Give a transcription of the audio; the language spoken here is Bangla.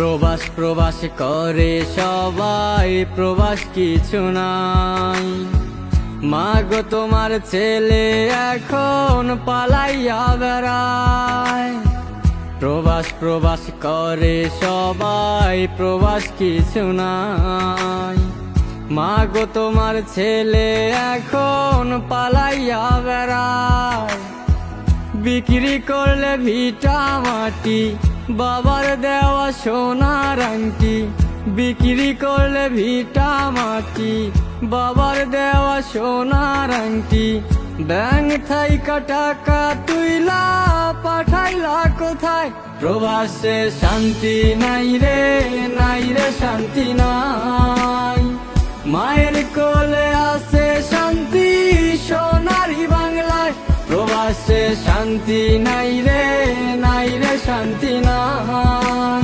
প্রবাস প্রবাস করে সবাই, প্রবাস কিছু নাই। মাগো তোমার ছেলে এখন পালাইয়া বেড়ায়। প্রবাস প্রবাস করে সবাই, প্রবাস কিছু নাই। মাগো তোমার ছেলে এখন পালাইয়া বেড়ায়। বিক্রি করলে ভিটা মাটি, বাবার দেওয়া সোনার আংটি। বিক্রি করলে ভিটা মাটি, বাবার দেওয়া সোনার আংটি। ব্যাংক থাইকা টাকা তুইলা পাঠাইলা কোথায়? প্রবাসে শান্তি নাই রে, নাই রে শান্তি নাই। মায়ের কোলে আছে শান্তি সোনারি বাংলায়। প্রবাসে শান্তি নাই রে, নাই রে শান্তি নাই।